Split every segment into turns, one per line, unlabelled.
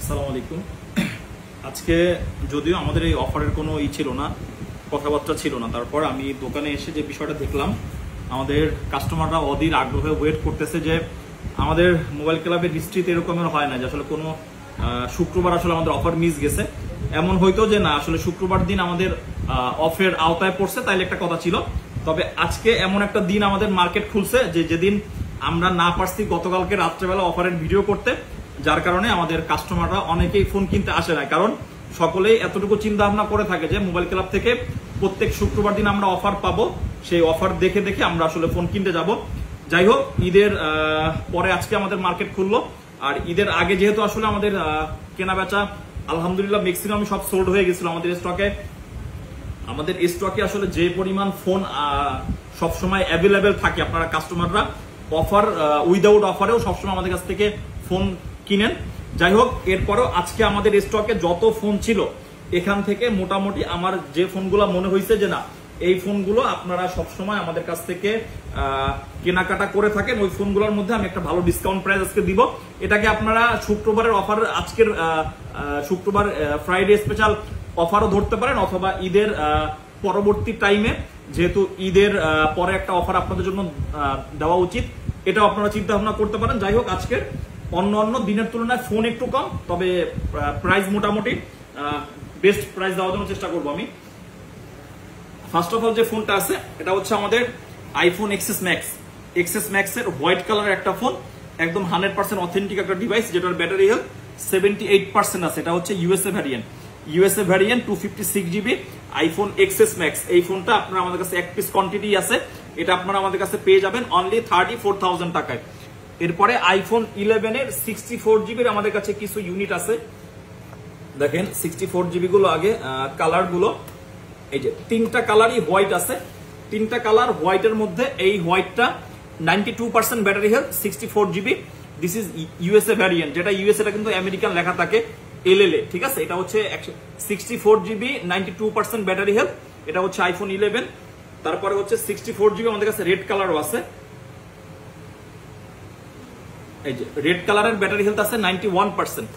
আসসালামু আলাইকুম। আজকে যদিও আমাদের এই অফারের কোনো ছিল না, কথাবার্তা ছিল না, তারপর আমি দোকানে এসে যে বিষয়টা দেখলাম, আমাদের কাস্টমাররা অধীর আগ্রহে ওয়েট করতেছে যে আমাদের মোবাইল ক্লাবের হিস্ট্রিতে এরকমের হয় না যে আসলে কোনো শুক্রবার আসলে আমাদের অফার মিস গেছে। এমন হয়তো যে না আসলে শুক্রবার দিন আমাদের অফের আওতায় পড়ছে, তাইলে একটা কথা ছিল। তবে আজকে এমন একটা দিন আমাদের মার্কেট খুলছে যে যেদিন আমরা না পারছি গতকালকে রাত্রেবেলা অফারের ভিডিও করতে, যার কারণে আমাদের কাস্টমাররা অনেকেই ফোন কিনতে আসে না, কারণ সকলেই এতটুকু চিন্তা ভাবনা করে থাকে যে মোবাইল ক্লাব থেকে প্রত্যেক শুক্রবার দিন আমরা অফার পাবো, সেই অফার দেখে দেখে আমরা আসলে ফোন কিনতে যাব। যাই হোক, ঈদের পরে আজকে আমাদের মার্কেট খুললো, আর ঈদের আগে যেহেতু আসলে আমাদের কেনা বেচা আলহামদুলিল্লাহ ম্যাক্সিমাম সব সোল্ড হয়ে গেছিল আমাদের স্টকে আসলে যে পরিমাণ ফোন সবসময় অ্যাভেলেবেল থাকে, আপনারা কাস্টমাররা অফার উইদাউট অফারেও সবসময় আমাদের কাছ থেকে ফোন কিনেন। যাই হোক, এরপরেও আজকে আমাদের স্টকে যত ফোন ছিল এখান থেকে মোটামুটি আমার যে ফোনগুলো মনে হয়েছে যে না এই ফোনগুলো আপনারা সবসময় আমাদের কাছ থেকে কেনাকাটা করে থাকেন, ওই ফোনগুলোর মধ্যে আমি একটা ভালো ডিসকাউন্ট প্রাইস আজকে দিব। এটাকে আপনারা শুক্রবারের অফার, আজকের শুক্রবার ফ্রাইডে স্পেশাল অফারও ধরতে পারেন, অথবা ঈদের পরবর্তী টাইমে যেহেতু ঈদের পরে একটা অফার আপনাদের জন্য দেওয়া উচিত, এটাও আপনারা চিন্তা ভাবনা করতে পারেন। যাই হোক, আজকের অন্য দিনের তুলনায় ফোন একটু কম, তবে প্রাইস মোটামুটি বেস্ট প্রাইস দেওয়ার জন্য চেষ্টা করবো আমি। ফার্স্ট অফ অল যে ফোনটা আছে এটা হচ্ছে আমাদের আইফোন এক্সএস ম্যাক্স এর হোয়াইট কালারের একটা ফোন, একদম 100% অথেন্টিক একটা ডিভাইস, যেটার ব্যাটারি হেলথ 78% আছে। এটা হচ্ছে USA variant 256 GB iPhone XS max. এই ফোনটা আপনারা আমাদের কাছে এক পিস কোয়ান্টিটি আছে, এটা আপনারা আমাদের কাছে পেয়ে যাবেন অনলি 34,000 টাকায়। এরপরে আইফোন 11 এর 64 জিবির আমাদের কাছে কিছু ইউনিট আছে, দেখেন 64 জিবি গুলো আগে কালার গুলো, এই যে তিনটা কালারই হোয়াইট আছে, তিনটা কালার হোয়াইটের মধ্যে এই হোয়াইটটা 92% battery health, 64 GB. This is USA variant, যেটা ইউএসএ টা কিন্তু আমেরিকান লেখা থাকে এলএলএ, ঠিক আছে। এটা হচ্ছে 64 জিবি 92% ব্যাটারি হেলথ, এটা হচ্ছে আইফোন 11। তারপরে হচ্ছে 64 জিবি আমাদের কাছে রেড কালারও আছে, এই যে রেড কালারের ব্যাটারি হেলথ আছে 91%,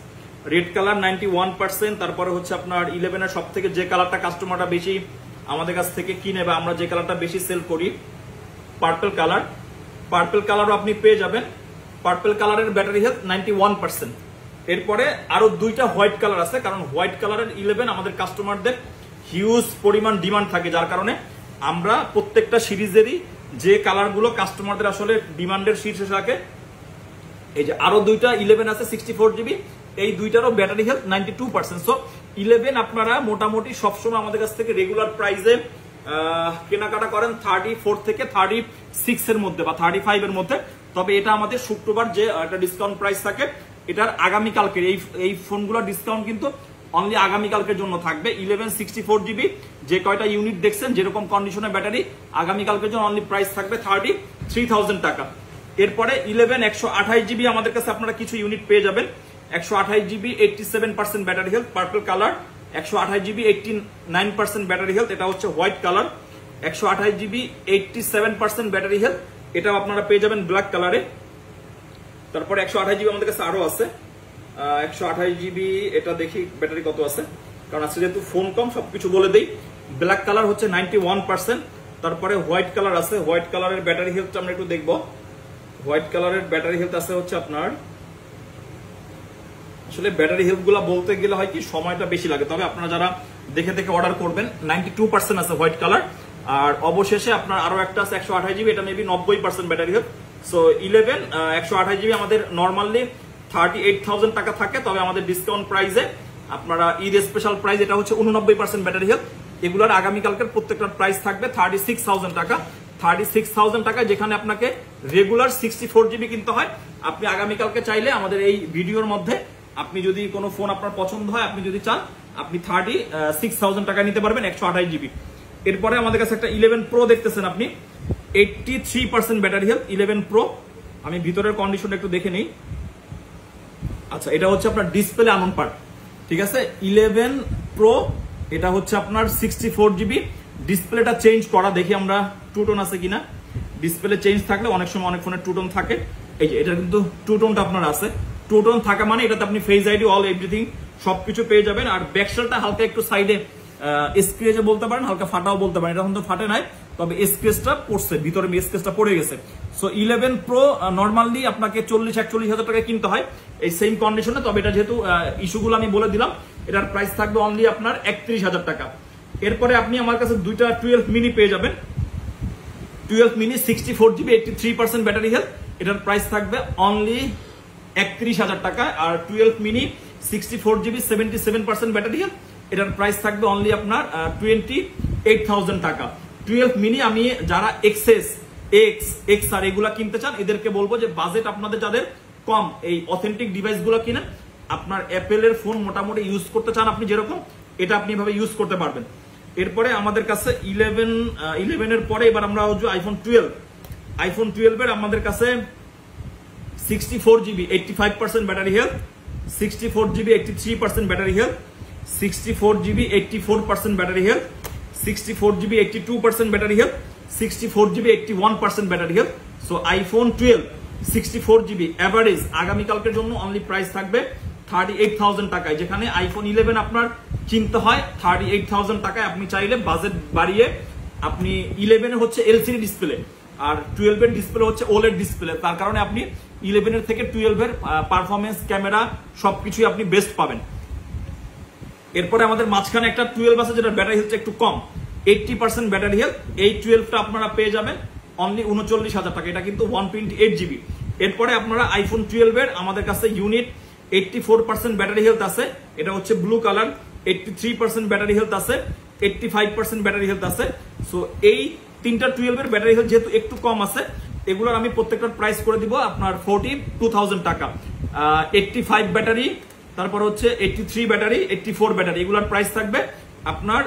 রেড কালার 91%। তারপরে হচ্ছে আপনার 11 এর সব থেকে যে কালারটা কাস্টমাররা বেশি আমাদের কাছ থেকে কিনে বা আমরা যে কালারটা বেশি সেল করি, পার্পল কালারও আপনি পেয়ে যাবেন। পার্পল কালারের ব্যাটারি হেলথ 91%। এরপরে আরো দুইটা হোয়াইট কালার আছে, কারণ হোয়াইট কালারের 11 আমাদের কাস্টমারদের হিউজ পরিমাণ ডিমান্ড থাকে, যার কারণে আমরা প্রত্যেকটা সিরিজেরই যে কালারগুলো কাস্টমারদের আসলে ডিমান্ডের শীর্ষে থাকে, এই যে আরো দুইটা 11 আছে 64 জিবি, এই দুইটারও ব্যাটারি হেলথ 92%। সো 11 আপনারা মোটামুটি সবসময় আমাদের কাছ থেকে রেগুলার প্রাইসে কেনাকাটা করেন 34 থেকে 36 এর মধ্যে বা 35 এর মধ্যে। তবে এটা আমাদের শুক্রবার যে একটা ডিসকাউন্ট প্রাইস থাকে, এটার আগামীকালকের এই ফোনগুলোর ডিসকাউন্ট কিন্তু অনলি আগামীকালকের জন্য থাকবে। 11 64 জিবি যে কয়টা ইউনিট দেখছেন যেরকম কন্ডিশনে ব্যাটারি, আগামীকালকের জন্য অনলি প্রাইস থাকবে 33,000 টাকা। এরপরে 11 128 জিবি আমাদের কাছে আপনারা কিছু ইউনিট পেয়ে যাবেন, 128 GB 87% battery health, purple colour. 128 GB 89% battery health, এটা হচ্ছে white colour. 128 GB 87% battery health, এটাও আপনারা পেয়ে যাবেন ব্ল্যাক কালারে। তারপরে 128 জিবি আমাদের কাছে আরো আছে, 128 জিবি এটা দেখি ব্যাটারি কত আছে, কারণ আজকে যেহেতু ফোন কম সবকিছু বলে দেই। ব্ল্যাক কালার হচ্ছে 91%। তারপরে হোয়াইট কালার আছে, হোয়াইট কালারের ব্যাটারি হেলথটা আমরা একটু দেখবো। হোয়াইট কালারের ব্যাটারি হেলথ আছে হচ্ছে আপনার, আসলে ব্যাটারি হেলথ গুলা বলতে গেলে হয় কি সময়টা বেশি লাগে, তবে আপনারা যারা দেখে দেখে অর্ডার করবেন 92% আছে হোয়াইট কালার। আর অবশেষে আপনার আরো একটা আছে 128 জিবি, এটা maybe 90% battery health. So 11 128 GB আমাদের নর্মালি 38,000 টাকা থাকে, তবে আমাদের ডিসকাউন্ট প্রাইসে আপনারা ঈদ স্পেশাল প্রাইস এটা হচ্ছে 89% ব্যাটারি হেলথ। এগুলোর আগামীকালকের প্রত্যেকটার প্রাইস থাকবে 36,000 টাকা। 36,000 টাকা, যেখানে আপনাকে রেগুলার 64 জিবি কিনতে হয়। আপনি আগামীকালকে চাইলে আমাদের এই ভিডিওর মধ্যে আপনি যদি কোনো ফোন আপনার পছন্দ হয়, আপনি যদি চান, আপনি 36,000 টাকা নিতে পারবেন 128 জিবি। এরপরে আমাদের কাছে একটা 11 প্রো দেখতেছেন আপনি, 83% ব্যাটারি হেলথ 11 প্রো। আমি ভিতরের কন্ডিশন একটু দেখে নিই। আচ্ছা, এটা হচ্ছে আপনার ডিসপ্লে আনন পার্ট, ঠিক আছে। 11 প্রো এটা হচ্ছে আপনার 64 জিবি, ডিসপ্লেটা চেঞ্জ করা, দেখি আমরা টু টোন আছে কিনা। ডিসপ্লে চেঞ্জ থাকলে অনেক সময় অনেক ফোনের টু টোন থাকে, এই যে এটা কিন্তু টু টোনটা আপনার আছে, টু টোন থাকা মানে এটাতে আপনি ফেস আইডি অল এভরিথিং সবকিছু পেয়ে যাবেন। আর ব্যাকশেলটা হালকা একটু সাইডে স্ক্রেচে বলতে পারেন, হালকা ফাটাও বলতে পারেন, এটা কিন্তু ফাটে নাই, তবে স্ক্রেচটা পড়ছে, ভিতরে স্ক্রেচটা পড়ে গেছে। সো 11 Pro নর্মালি আপনাকে 40-41 হাজার টাকা কিনতে হয় এই সেম কন্ডিশনে, তবে এটা যেহেতু ইস্যুগুলো আমি বলে দিলাম, এটার প্রাইস থাকবে অনলি আপনার 31,000 টাকা। এরপরে আপনি আমার কাছে দুইটা 12 মিনি পেয়ে যাবেন। 12 মিনি 64GB 83% ব্যাটারি হেলথ, এটার প্রাইস থাকবে অনলি 31,000 টাকা। আর 12 মিনি 64GB 77% ব্যাটারি হেলথ, এটার প্রাইস থাকবে অনলি আপনার 28,000 টাকা। 12 মিনি আমি যারা এক্সএস এক্সআর এগুলা কিনতে চান এদেরকে বলবো যে বাজেট আপনাদের যাদের কম, এই অথেন্টিক ডিভাইস গুলো কিনেন। আপনার অ্যাপেলের ফোন মোটামুটি ইউজ করতে চান আপনি যেরকম, এটা আপনি এভাবে ইউজ করতে পারবেন। এরপরে আমাদের কাছে 11 এর পরে এবার আমরা হচ্ছে আইফোন 12 এর আমাদের কাছে 64GB 85% battery health, 64GB 83% battery health, 64GB 84% battery health, 64GB 82% battery health, 64GB 81% battery health. So iPhone 12 64GB average আগামীকালকের জন্য অনলি প্রাইস থাকবে 38,000 টাকায়, যেখানে আইফোন 11 আপনার কিনতে হয় 38,000 টাকায়। আপনি চাইলে বাজেট বাড়িয়ে আপনি 11 হচ্ছে এলসিডি ডিসপ্লে আর 12 এর ডিসপ্লে হচ্ছে ওলেড ডিসপ্লে, তার কারণে আপনি 11 এর থেকে 12 এর পারফরমেন্স, ক্যামেরা সবকিছুই আপনি বেস্ট পাবেন। এরপরে আমাদের মাঝখানে একটা 12 আছে যেটা ব্যাটারি হেলথ একটু কম, 80% ব্যাটারি হেলথ। এই 12টা আপনারা পেয়ে যাবেন অনলি 39,000 টাকা, এটা কিন্তু 128GB। এরপরে আপনারা আইফোন 12 এর আমাদের কাছে ইউনিট 84% ব্যাটারি হেলথ আছে, এটা হচ্ছে ব্লু কালার, 83% ব্যাটারি হেলথ আছে, 85% ব্যাটারি হেলথ আছে। সো এই তিনটা 12 এর ব্যাটারি হেলথ যেহেতু একটু কম আছে, এগুলোর আমি প্রত্যেকটার প্রাইস করে দিব আপনার 42,000 টাকা। 85 ব্যাটারি, তারপর হচ্ছে 83 ব্যাটারি, 84 ব্যাটারি, এগুলোর প্রাইস থাকবে আপনার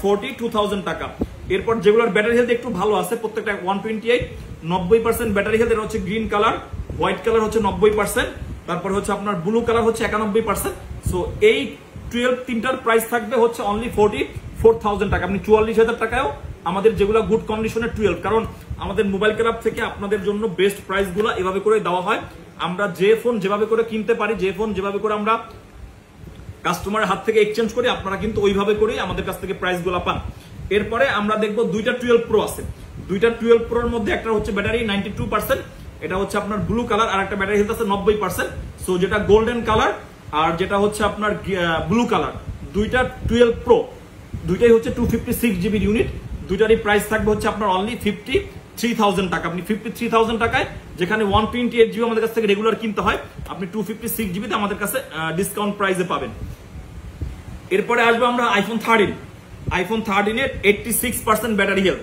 42,000 টাকা। এরপর যেগুলোর ব্যাটারি হেলথ একটু ভালো আছে প্রত্যেকটা 128, 90% ব্যাটারি হেলথ, এটা হচ্ছে গ্রিন কালার, হোয়াইট কালার হচ্ছে 90%, তারপর হচ্ছে আপনার ব্লু কালার হচ্ছে 91%। সো এই 12 তিনটার প্রাইস থাকবে হচ্ছে অনলি 44,000 টাকা। আপনি 44,000 টাকায়ও আমাদের যেগুলো গুড কন্ডিশনের 12, কারণ আমাদের মোবাইল ক্লাব থেকে আপনাদের জন্য বেস্ট প্রাইস গুলো এভাবে করে দেওয়া হয়। আমরা যে ফোন যেভাবে করে কিনতে পারি, যে ফোন যেভাবে করে আমরা কাস্টমারের হাত থেকে এক্সচেঞ্জ করি, আপনারা কিন্তু ওইভাবে করে আমাদের কাছ থেকে প্রাইস গুলো পান। এরপরে আমরা দেখবো দুইটা 12 Pro আছে। দুইটা 12 Pro এর মধ্যে একটা হচ্ছে ব্যাটারি 92%, এটা হচ্ছে আপনার ব্লু কালার, আর একটা ব্যাটারি হেলথ আছে 90%। সো যেটা গোল্ডেন কালার আর যেটা হচ্ছে আপনার ব্লু কালার, দুইটা 12 Pro দুইটাই হচ্ছে 256GB ইউনিট, দুইটারই প্রাইস থাকবে হচ্ছে আপনার অনলি 53,000 টাকা। আপনি 53,000 টাকায়, যেখানে 128GB আমাদের কাছ থেকে রেগুলার কিনতে হয়, আপনি 256GB তে আমাদের কাছে ডিসকাউন্ট প্রাইসে পাবেন। এরপরে আসবো আমরা আইফোন 13। আইফোন 13 এর 86% battery health,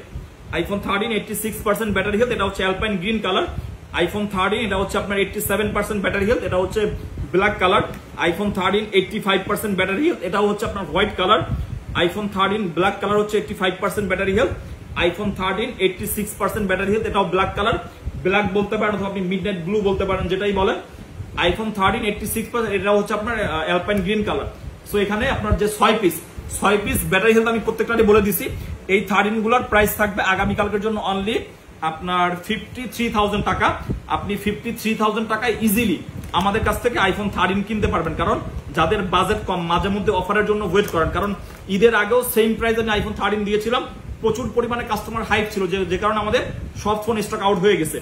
iPhone 13 86% battery health, এটা হচ্ছে অ্যালপাইন গ্রিন কালার। আইফোন 13 এটা হচ্ছে আপনার 87% ব্যাটারি হেলথ, এটা হচ্ছে black colour. IPhone 13 85% battery health, এটা হচ্ছে আপনার white colour. IPhone 13 black colour হচ্ছে 85% battery health. IPhone 13 86% battery health, এটাও ব্ল্যাক কালার, ব্ল্যাক বলতে পারেন অথবা আপনি মিডনাইট ব্লু বলতে পারেন, যেটাই বলেন। আইফোন 13 86%, এটা হচ্ছে আপনার অ্যালপাইন গ্রিন কালার। সো এখানে আপনার যে 6 পিস ব্যাটারি হেলথ আমি প্রত্যেকটাই বলে দিছি। এই 13 গুলোর প্রাইস থাকবে আগামীকালকের জন্য অনলি আপনার 53,000 টাকা। আপনি 53,000 টাকায় ইজিলি আমাদের কাছ থেকে আইফোন 13 কিনতে পারবেন, কারণ যাদের বাজেট কম মাঝে মধ্যে অফারের জন্য ওয়েট করেন, কারণ ঈদের আগেও সেম প্রাইসে আমি আইফোন 13 দিয়েছিলাম, প্রচুর পরিমাণে কাস্টমার হাইপ ছিল, যে কারণে আমাদের সব ফোন স্টক আউট হয়ে গেছে।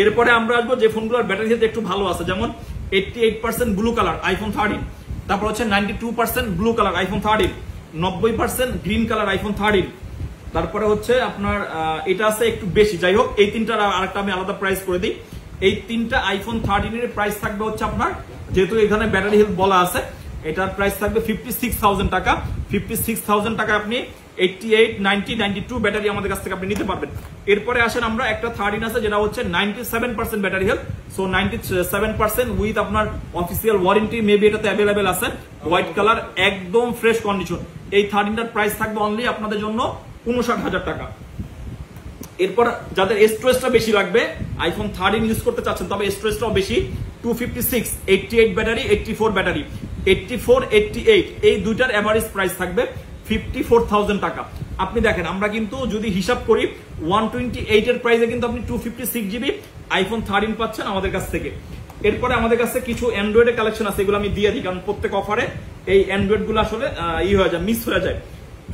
এরপরে আমরা আসবো যে ফোনগুলোর ব্যাটারি হেলথ একটু ভালো আছে, যেমন 88% ব্লু কালার আইফোন 13, তারপর হচ্ছে 92% blue colour iPhone 13, 90% green colour iPhone 13, তারপরে হচ্ছে আপনার এটা আছে একটু বেশি। যাই হোক, এই তিনটার আরেকটা আমি আলাদা প্রাইস করে দিই। এই তিনটা আইফোন 13 এর প্রাইস থাকবে হচ্ছে আপনার, যেহেতু এখানে ব্যাটারি হেলথ বলা আছে, এটার প্রাইস থাকবে 56,000 টাকা। 56,000 টাকা আপনি 88, 90, 92 ব্যাটারি আমাদের কাছ থেকে আপনি নিতে পারবেন। এরপরে আসেন আমরা একটা 13 আছে যেটা হচ্ছে 97% ব্যাটারি হেলথ। সো 97% উইথ আপনার অফিসিয়াল ওয়ারেন্টি, মেবি এটাতে অ্যাভেলেবেল আছে, হোয়াইট কালার, একদম ফ্রেশ কন্ডিশন। এই 13টার প্রাইস থাকবে অনলি আপনাদের জন্য 59,000 টাকা। এরপর যাদের স্টোরেজটা বেশি লাগবে, আইফোন 13 ইউজ করতে চাচ্ছেন তবে স্টোরেজটাও বেশি, 256, 88 ব্যাটারি, 84 ব্যাটারি, 84, 88, এই দুইটার এভারেজ প্রাইস থাকবে 54,000 টাকা। আপনি দেখেন, আমরা কিন্তু যদি হিসাব করি 128 এর প্রাইসে কিন্তু আপনি 256GB আইফোন 13 পাচ্ছেন আমাদের কাছ থেকে। এরপরে আমাদের কাছে কিছু অ্যান্ড্রয়েডের কালেকশন আছে, এগুলো আমি দিয়ে দিই, কারণ প্রত্যেক অফারে এই অ্যান্ড্রয়েড গুলো আসলে হয়ে যায়, মিস হয়ে যায়।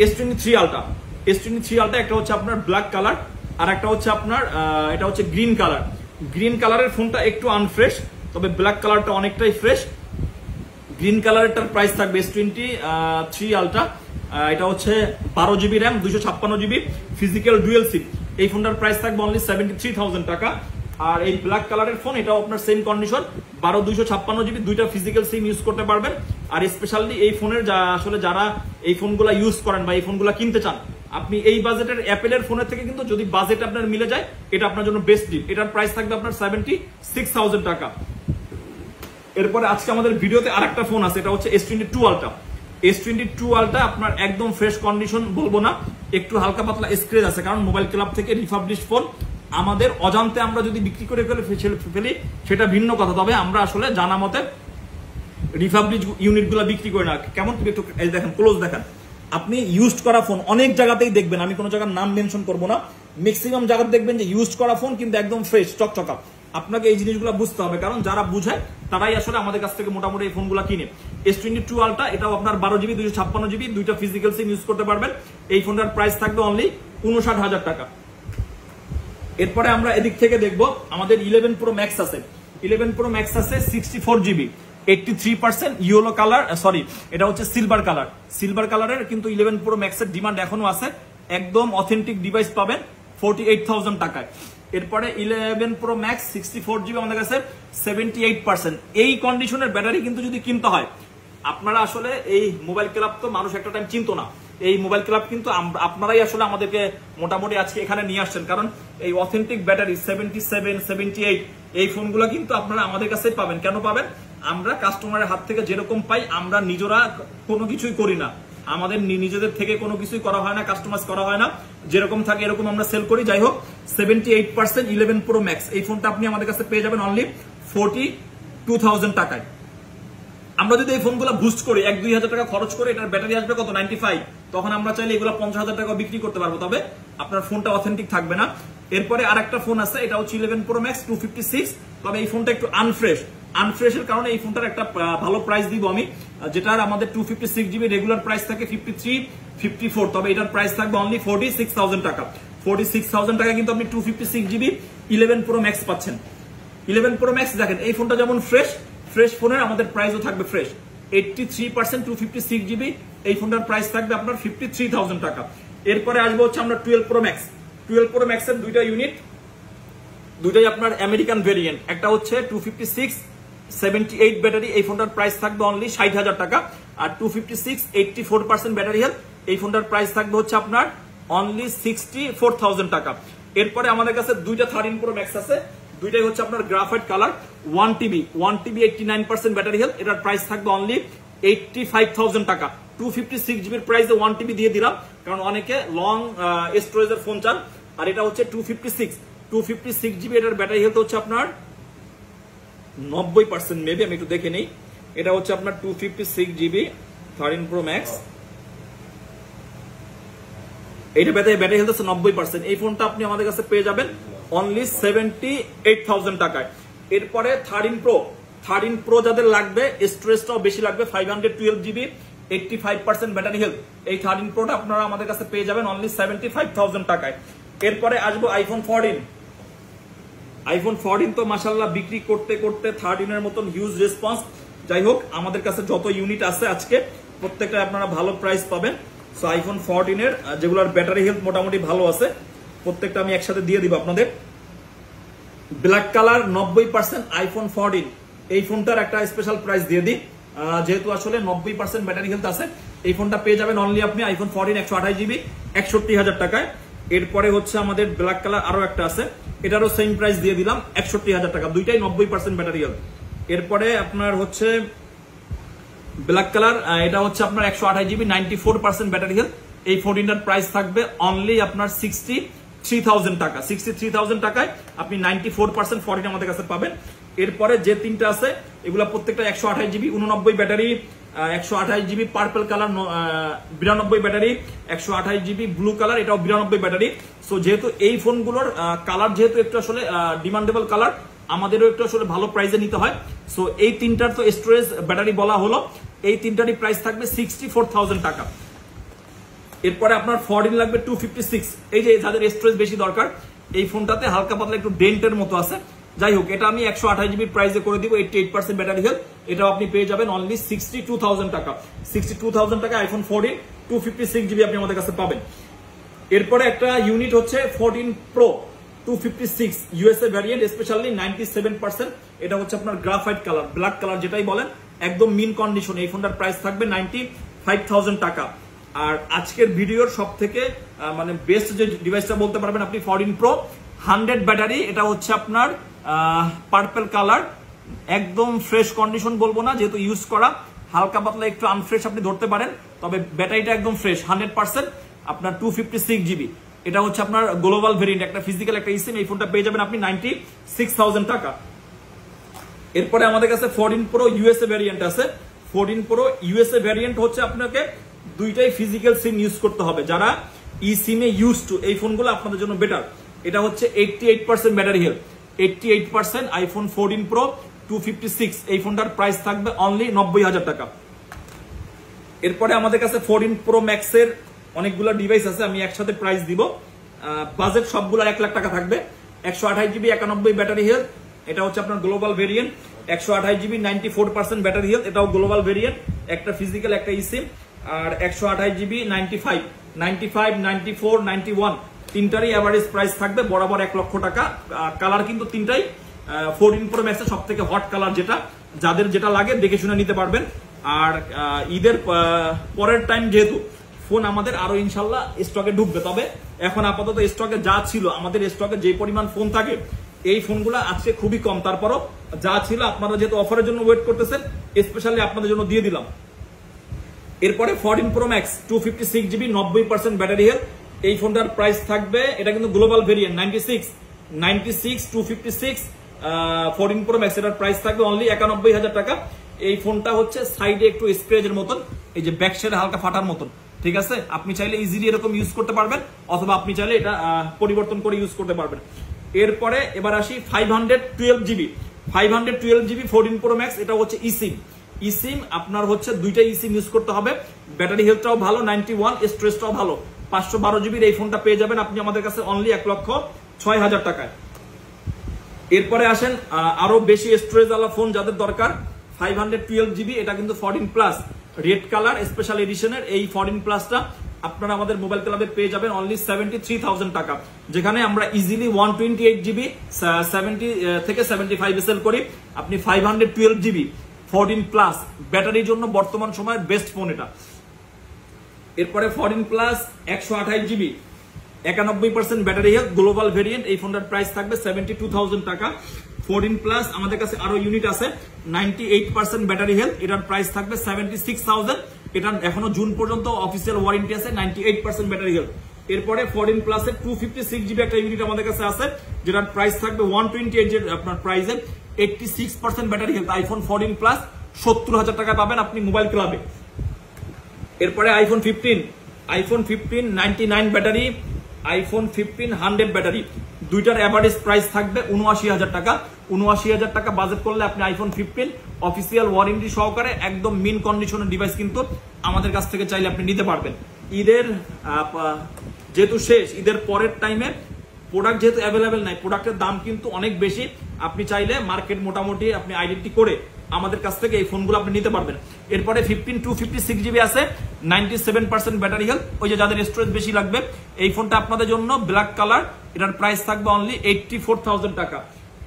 S23 আলট্রা, S23 আলট্রা একটা হচ্ছে আপনার ব্ল্যাক কালার, আর একটা হচ্ছে আপনার এটা হচ্ছে গ্রিন কালার। গ্রিন কালারের ফোনটা একটু আনফ্রেশ, তবে ব্ল্যাক কালারটা অনেকটাই ফ্রেশ। গ্রিন কালারটার প্রাইস থাকবে S23 আলট্রা, এটা হচ্ছে 12 GB RAM, 256 GB physical dual SIM. এই ফোনটার প্রাইস থাকবে অনলি 73,000 টাকা। আর এই ব্ল্যাক কালারের ফোন, এটাও আপনার সেম কন্ডিশন, 12 256 জিবি, দুইটা ফিজিক্যাল সিম ইউজ করতে পারবেন। আর স্পেশালি এই ফোনের আসলে যারা এই ফোনগুলো ইউজ করেন বা এই ফোনগুলো কিনতে চান, আপনি এই বাজেটের অ্যাপেলের ফোনের থেকে কিন্তু যদি বাজেট আপনার মিলে যায়, এটা আপনার জন্য বেস্ট ডিল। এটার প্রাইস থাকবে আপনার 76,000 টাকা। এরপরে আজকে আমাদের ভিডিওতে আরেকটা ফোন আছে, এটা হচ্ছে S22 আলট্রা। S22 আলট্রা আপনার একদম ফ্রেশ কন্ডিশন বলবো না, একটু হালকা পাতলা স্ক্র্যাচ আছে, কারণ মোবাইল ক্লাব থেকে রিফাবলিশ ফোন আমাদের অজান্তে আমরা যদি বিক্রি করে ফেলি সেটা ভিন্ন কথা, তবে আমরা আসলে জানা মতে রিফাবলিশ ইউনিটগুলো বিক্রি করি না। কেমন একটু দেখেন, ক্লোজ দেখেন, আপনি ইউজড করা ফোন অনেক জায়গাতেই দেখবেন, আমি কোনো জায়গার নাম মেনশন করবো না, ম্যাক্সিমাম জায়গাতে দেখবেন যে ইউজড করা ফোন কিন্তু একদম ফ্রেশ চকচকা। আপনাকে এই জিনিসগুলো বুঝতে হবে, কারণ যারা বুঝায় তারাই আসলে আমাদের কাছ থেকে মোটামুটি এই ফোনগুলো কিনে। S22 আলট্রা, এটাও আপনার 12 জিবি 256 জিবি, দুইটা ফিজিক্যাল সিম ইউজ করতে পারবেন। এই ফোনটার প্রাইস থাকবে অনলি 59,000 টাকা। এরপরে আমরা এদিক থেকে দেখবো আমাদের 11 প্রো ম্যাক্স আছে। 11 প্রো ম্যাক্স আছে 64 জিবি, 83% ইয়েলো কালার, সরি এটা হচ্ছে সিলভার কালার। সিলভার কালারের কিন্তু 11 প্রো ম্যাক্সের ডিমান্ড এখনো আছে, একদম অথেন্টিক ডিভাইস পাবেন 48,000 টাকায়। এরপরে 11 প্রো ম্যাক্স 64 জিবি আমাদের কাছে 78%। এই কন্ডিশনের ব্যাটারি কিন্তু যদি কিনতে হয়, আপনারা আসলে এই মোবাইল ক্লাব তো মানুষ একটা টাইম চিনতো না, এই মোবাইল ক্লাব কিন্তু আপনারাই আসলে আমাদেরকে মোটামুটি আজকে এখানে নিয়ে আসছেন, কারণ এই অথেন্টিক ব্যাটারি 77, 78 এই ফোনগুলো কিন্তু আপনারা আমাদের কাছেই পাবেন। কেন পাবেন? আমরা কাস্টমারের হাত থেকে যেরকম পাই, আমরা নিজেরা কোনো কিছুই করি না, আমাদের নিজেদের থেকে কোনো কিছুই করা হয় না, কাস্টমাইজ করা হয় না, যেরকম থাকে এরকম আমরা সেল করি। যাই হোক, 78% 11 প্রো ম্যাক্স এই ফোনটা আপনি আমাদের কাছে পেয়ে যাবেন অনলি 42,000 টাকায়। আমরা যদি এই ফোনগুলো বুস্ট করি, 1-2 হাজার টাকা খরচ করে, এটার ব্যাটারি আসবে কত 95, তখন আমরা চাইলে এগুলো 50,000 টাকা বিক্রি করতে পারবো, তবে আপনার ফোনটা অথেন্টিক থাকবে না। এরপরে আরেকটা ফোন আছে, এটা হচ্ছে 11 প্রো ম্যাক্স 256, তবে এই ফোনটা একটু আনফ্রেশের কারণে এই ফোনটার একটা ভালো প্রাইস দিব আমি, যেটার আমাদের 256 জিবি রেগুলার প্রাইস থাকে 53, 54, তবে এটার প্রাইস থাকবে অনলি 46,000 টাকা। 46,000 টাকা কিন্তু আপনি 256 জিবি 11 প্রো ম্যাক্স পাচ্ছেন। 11 প্রো ম্যাক্স দেখেন, এই ফোনটা যেমন ফ্রেশ ফোনের আমাদের প্রাইসও থাকবে ফ্রেশ। 83% 256 জিবি এই ফোনটার প্রাইস থাকবে আপনার 53,000 টাকা। এরপরে আসবো হচ্ছে আমরা 12 প্রো ম্যাক্স। 12 প্রো ম্যাক্সের দুইটা ইউনিট, দুইটাই আপনার আমেরিকান ভেরিয়েন্ট। একটা হচ্ছে 256 78 ব্যাটারি, এই ফোনটার প্রাইস থাকবে অনলি 60,000 টাকা। আর 256 84% ব্যাটারি হেলথ, এই ফোনটার প্রাইস থাকবে হচ্ছে আপনার অনলি 64,000 টাকা। এরপরে আমাদের কাছে দুইটা 13 প্রো ম্যাক্স আছে, দুইটাই হচ্ছে আপনার graphite colour, 1 TB 89% battery health, এটার প্রাইস থাকবে অনলি 85,000 টাকা। 256 জিবির প্রাইসে 1 টিবি দিয়ে দিলাম, কারণ অনেকে লং স্টোরেজের ফোন চান। আর এটা হচ্ছে 256 জিবি, এটার ব্যাটারি হেলথ হচ্ছে আপনার 90%, মেবি আমি একটু দেখে নেই। এটা হচ্ছে আপনার 256 জিবি 13 প্রো ম্যাক্স, এইটা ব্যাটারি হেলথ হচ্ছে 90%। এই ফোনটা আপনি আমাদের কাছে পেয়ে যাবেন অনলি 78,000 টাকায়। এরপরে 13 প্রো যাদের লাগবে, স্টোরেজটাও বেশি লাগবে, 512 জিবি 85% ব্যাটারি হেলথ, এই 13 প্রোটা আপনারা আমাদের কাছে পেয়ে যাবেন অনলি 75,000 টাকায়। এরপরে আসবো আইফোন 14 তো মাশাআল্লাহ বিক্রি করতে করতে 13 এর মতন হিউজ রেসপন্স। যাই হোক, আমাদের কাছে যত ইউনিট আছে আজকে প্রত্যেকটা আপনারা ভালো প্রাইস পাবেন। সো আইফোন 14 এর যেগুলোর ব্যাটারি হেলথ মোটামুটি ভালো আছে, প্রত্যেকটা আমি একসাথে দিয়ে দিব আপনাদের। ব্ল্যাক কালার 90% আইফোন 14, এই ফোনটার একটা স্পেশাল প্রাইস দিয়ে দিই, যেহেতু আসলে 90% ব্যাটারি হেলথ আছে। এই ফোনটা পেয়ে যাবেন অনলি আপনি আইফোন 14 128 জিবি 61,000 টাকায়। এরপরে হচ্ছে আমাদের ব্ল্যাক কালার আরো একটা আছে, এটারও সেম প্রাইস দিয়ে দিলাম 61,000 টাকা, দুইটাই 90% ব্যাটারি হেলথ। এরপরে আপনার হচ্ছে ব্ল্যাক কালার, এটা হচ্ছে আপনার 128 জিবি 94% ব্যাটারি হেলথ, এই 14টার প্রাইস থাকবে অনলি আপনার 63,000 টাকা। 63,000 টাকায় আপনি 94% 14 আমাদের কাছে পাবেন। এরপরে যে তিনটা আছে এগুলা প্রত্যেকটা 128 GB 89 battery, 128 GB purple colour 92 battery, 128 GB blue colour, এটাও 92 ব্যাটারি। সো যেহেতু এই ফোনগুলোর কালার যেহেতু একটু আসলে ডিমান্ডেবল কালার, আমাদেরও একটু আসলে ভালো প্রাইসে নিতে হয়। সো এই তিনটার তো স্টোরেজ ব্যাটারি বলা হলো, এই তিনটারই প্রাইস থাকবে 64,000 টাকা। এরপরে আপনার 14 লাগবে 256। এই যে যাদের স্টোরেজ বেশি দরকার, এই ফোনটাতে হালকা পাতলা একটু ডেন্টের মতো আছে। যাই হোক, এটা আমি 128 জিবির প্রাইসে করে দিব, 88% ব্যাটারি হেলথ। এটাও আপনি পেয়ে যাবেন অনলি 62,000 টাকা। 62,000 টাকা আইফোন 14 256 জিবি আপনি আমাদের কাছে পাবেন। এরপরে একটা ইউনিট হচ্ছে 14 প্রো 256 ইউএসএ ভ্যারিয়েন্ট, স্পেশালি 97%। এটা হচ্ছে আপনার গ্রাফাইট কালার, ব্ল্যাক কালার যেটাই বলেন, একদম মিন কন্ডিশন। এই ফোনটার প্রাইস থাকবে 95,000 টাকা। আর আজকের ভিডিওর সব থেকে মানে বেস্ট যে ডিভাইসটা বলতে পারবেন আপনি 14 প্রো 100 ব্যাটারি, এটা হচ্ছে আপনার পার্পল কালার, একদম ফ্রেশ কন্ডিশন বলবো না, যেহেতু ইউজ করা, হালকা পাতলা একটু আনফ্রেশ আপনি ধরতে পারেন, তবে ব্যাটারিটা একদম ফ্রেশ 100%। আপনার 256 জিবি, এটা হচ্ছে আপনার গ্লোবাল ভেরিয়েন্ট, একটা ফিজিক্যাল একটা ইসিম। এই ফোনটা পেয়ে যাবেন আপনি 96,000 টাকা। এরপরে আমাদের কাছে 14 প্রো ইউএসএ ভ্যারিয়েন্ট আছে। 14 প্রো ইউএসএ ভ্যারিয়েন্ট হচ্ছে আপনাকে দুইটাই ফিজিক্যাল সিম ইউজ করতে হবে। যারা ই সিমে ইউজ টু, এই ফোনগুলো আপনাদের জন্য বেটার। এটা হচ্ছে 88% ব্যাটারি হেলথ, 88% আইফোন 14 প্রো 256। এই ফোনটার প্রাইস থাকবে অনলি 90,000 টাকা। এরপরে আমাদের কাছে 14 প্রো ম্যাক্সের অনেকগুলো ডিভাইস আছে, আমি একসাথে প্রাইস দিব। বাজেট সবগুলো 1 লাখ টাকা থাকবে। 128 জিবি 91 ব্যাটারি হেলথ, এটা হচ্ছে আপনার global variant. 128 GB 94% battery health, এটাও গ্লোবাল ভেরিয়েন্ট, একটা ফিজিক্যাল একটা ইসিম। আর 128 জিবি 95, 94, 91 তিনটারই এভারেজ প্রাইস থাকবে বরাবর 1 লক্ষ টাকা। কালার কিন্তু তিনটাই 14 প্রো ম্যাক্সের সব থেকে হট কালার, যেটা যাদের যেটা লাগে দেখে শুনে নিতে পারবেন। আর ঈদের পরের টাইম যেহেতু ফোন আমাদের আরো ইনশাল্লাহ স্টকে ঢুকবে, তবে এখন আপাতত স্টকে যা ছিল, আমাদের স্টকে যে পরিমাণ ফোন থাকে এই ফোনগুলো আজকে খুবই কম। তারপরও যা ছিল, আপনারা যেহেতু অফারের জন্য ওয়েট করতেছেন, স্পেশালি আপনাদের জন্য দিয়ে দিলাম। এরপরে 14 pro max 256 GB 90% battery health, এই ফোনটার প্রাইস থাকবে, এটা কিন্তু গ্লোবাল ভেরিয়েন্ট, 96 256 14 প্রো ম্যাক্স, এটার প্রাইস থাকবে অনলি 91,000 টাকা। এই ফোনটা হচ্ছে সাইডে একটু স্ক্র্যাচের মতন, এই যে ব্যাক সাইডে হালকা ফাটার মতন, ঠিক আছে। আপনি চাইলে ইজিলি এরকম ইউজ করতে পারবেন, অথবা আপনি চাইলে এটা পরিবর্তন করে ইউজ করতে পারবেন। এরপরে এবার আসি 512 জিবি 14 প্রো ম্যাক্স, এটা হচ্ছে ইসিম। আপনার হচ্ছে দুইটা ইসিম ইউজ করতে হবে। ব্যাটারি হেলথটাও ভালো 91, স্টোরেজটাও ভালো 512 জিবির। এই ফোনটা পেয়ে যাবেন আপনি আমাদের কাছে অনলি 1,06,000 টাকায়। এরপরে আসেন আরো বেশি স্টোরেজ ওয়ালা ফোন যাদের দরকার, 512 জিবি, এটা কিন্তু 14 প্লাস রেড কালার স্পেশাল এডিশনের। এই 14 প্লাসটা আপনারা আমাদের মোবাইল ক্লাবে পেয়ে যাবেন অনলি 73,000 টাকা, যেখানে আমরা ইজিলি 128 জিবি 70 থেকে 75 সেল করি। আপনি 512 জিবি 14 প্লাস ব্যাটারির জন্য বর্তমান সময়ের বেস্ট ফোন এটা। এরপরে 14 plus 128 GB 91% battery health, global variant, এই ফোনটার প্রাইস থাকবে 72,000 টাকা। 14 প্লাস আমাদের কাছে আরো ইউনিট আছে, 98% ব্যাটারি হেলথ, এটার প্রাইস থাকবে 76,000। এটা এখনো জুন পর্যন্ত অফিসিয়াল ওয়ারেন্টি আছে, 98% ব্যাটারি হেলথ। এরপরে 14 প্লাসের 256 জিবি একটা ইউনিট আমাদের কাছে আছে, যেটার প্রাইস থাকবে 128 এর আপনার প্রাইসে, 86% ব্যাটারি হেলথ। আইফোন 14 প্লাস 70,000 টাকা পাবেন আপনি মোবাইল ক্লাবে। এরপরে আইফোন 15 99 ব্যাটারি, আইফোন 15 100 ব্যাটারি, দুইটার এভারেজ প্রাইস থাকবে 79,000 টাকা। 79,000 টাকা বাজেট করলে আপনি আইফোন 15 অফিসিয়াল ওয়ারেন্টি সহকারে একদম মিন কন্ডিশনের ডিভাইস কিন্তু আমাদের কাছ থেকে চাইলে আপনি নিতে পারবেন। ঈদের যেহেতু শেষ, ঈদের পরের টাইমে প্রোডাক্ট যেহেতু অ্যাভেলেবেল নাই, প্রোডাক্টের দাম কিন্তু অনেক বেশি। আপনি চাইলে মার্কেট মোটামুটি আপনি আইডেন্টি করে আমাদের কাছ থেকে এই ফোনগুলো আপনি নিতে পারবেন। এরপরে 15 256 জিবি আছে, 97% ব্যাটারি হেলথ, ওই যে যাদের স্টোরেজ বেশি লাগবে এই ফোনটা আপনাদের জন্য, ব্ল্যাক কালার, এটার প্রাইস থাকবে অনলি 84,000 টাকা।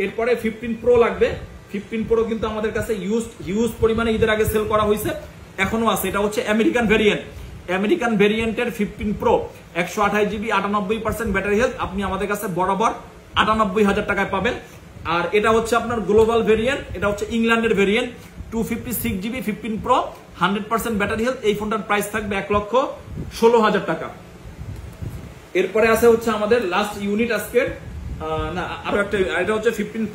এরপরে 15 প্রো লাগবে, 15 প্রো কিন্তু আমাদের কাছে হিউজ পরিমাণে ঈদের আগে সেল করা হয়েছে, এখনো আছে। এটা হচ্ছে আমেরিকান ভেরিয়েন্টের 15 প্রো 128 জিবি 98% ব্যাটারি হেলথ, আপনি আমাদের কাছে বরাবর 98,000 টাকায় পাবেন। আর এটা হচ্ছে আপনার গ্লোবাল ভেরিয়েন্ট, এটা হচ্ছে ইংল্যান্ডের variant, 256 GB 15 pro 100% battery health, এই ফোনটার প্রাইস থাকবে 1,16,000 টাকা। এরপরে আছে হচ্ছে আমাদের লাস্ট ইউনিট আজকের, না আরো একটা, এটা হচ্ছে 15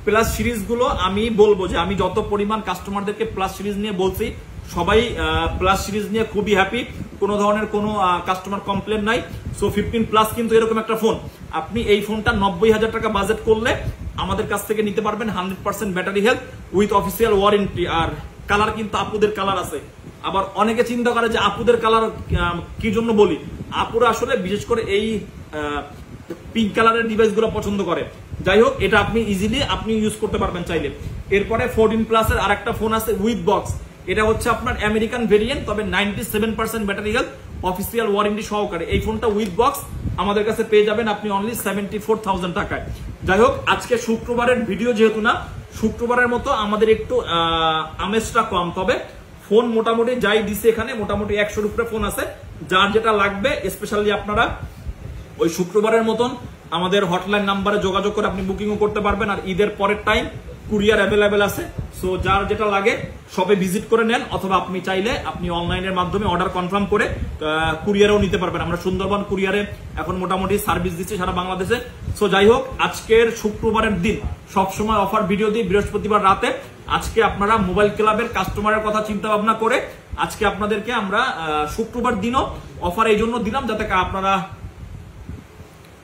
প্লাস সিরিজ গুলো। আমি বলবো যে আমি যত পরিমাণ কাস্টমারদেরকে প্লাস সিরিজ নিয়ে বলছি, সবাই প্লাস সিরিজ নিয়ে খুবই হ্যাপি, কোনো ধরনের কোনো কাস্টমার কমপ্লেন নাই। সো 15 প্লাস কিন্তু এরকম একটা ফোন, আপনি এই ফোনটা 90,000 টাকা বাজেট করলে আমাদের কাছ থেকে নিতে পারবেন 100% battery health with official warranty. আর কালার কিন্তু আপুদের কালার আছে। আবার অনেকে চিন্তা করে যে আপুদের কালার কি জন্য বলি, আপুরা আসলে বিশেষ করে এই পিঙ্ক কালারের ডিভাইস গুলো পছন্দ করে। যাই হোক, এটা আপনি ইজিলি আপনি ইউজ করতে পারবেন চাইলে। এরপরে 14 প্লাসের আরেকটা ফোন আছে উইথ বক্স। এটা হচ্ছে আপনার আমেরিকান ভেরিয়েন্ট, তবে 97% ব্যাটারি হেলথ অফিসিয়াল ওয়ারেন্টি সহকারে। এই ফোনটা উইথ বক্স আমাদের কাছে পেয়ে যাবেন আপনি অনলি 74,000 টাকায়। যাই হোক, আজকে শুক্রবারের ভিডিও যেহেতু না, শুক্রবারের মতো আমাদের একটু আমেজটা কম, তবে ফোন মোটামুটি যাই দিছে এখানে মোটামুটি 100-র উপরে ফোন আছে। যার যেটা লাগবে স্পেশালি আপনারা ওই শুক্রবারের মতন আমাদের হটলাইন নাম্বারে যোগাযোগ করে আপনি বুকিংও করতে পারবেন। আর ঈদের পরের টাইম কুরিয়ার অ্যাভেলেবেল আছে। সো যার যেটা লাগে সবে ভিজিট করে নেন, অথবা আপনি চাইলে আপনি অনলাইনের মাধ্যমে অর্ডার কনফার্ম করে কুরিয়ারেও নিতে পারবেন। আমরা সুন্দরবন কুরিয়ারে এখন মোটামুটি সার্ভিস দিচ্ছি সারা বাংলাদেশে। সো যাই হোক, আজকের শুক্রবারের দিন সবসময় অফার ভিডিও দিই বৃহস্পতিবার রাতে। আজকে আপনারা মোবাইল ক্লাবের কাস্টমারের কথা চিন্তা ভাবনা করে আজকে আপনাদেরকে আমরা শুক্রবার দিনও অফার এই জন্য দিলাম যাতে আপনারা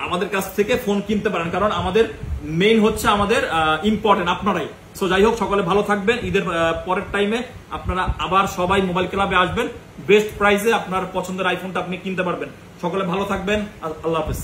আমাদের কাছ থেকে ফোন কিনতে পারেন, কারণ আমাদের মেইন হচ্ছে আমাদের ইম্পর্টেন্ট আপনারাই। সো যাই হোক, সকলে ভালো থাকবেন। ঈদের পরের টাইমে আপনারা আবার সবাই মোবাইল ক্লাবে আসবেন, বেস্ট প্রাইসে আপনার পছন্দের আইফোনটা আপনি কিনতে পারবেন। সকলে ভালো থাকবেন, আল্লাহ হাফেজ।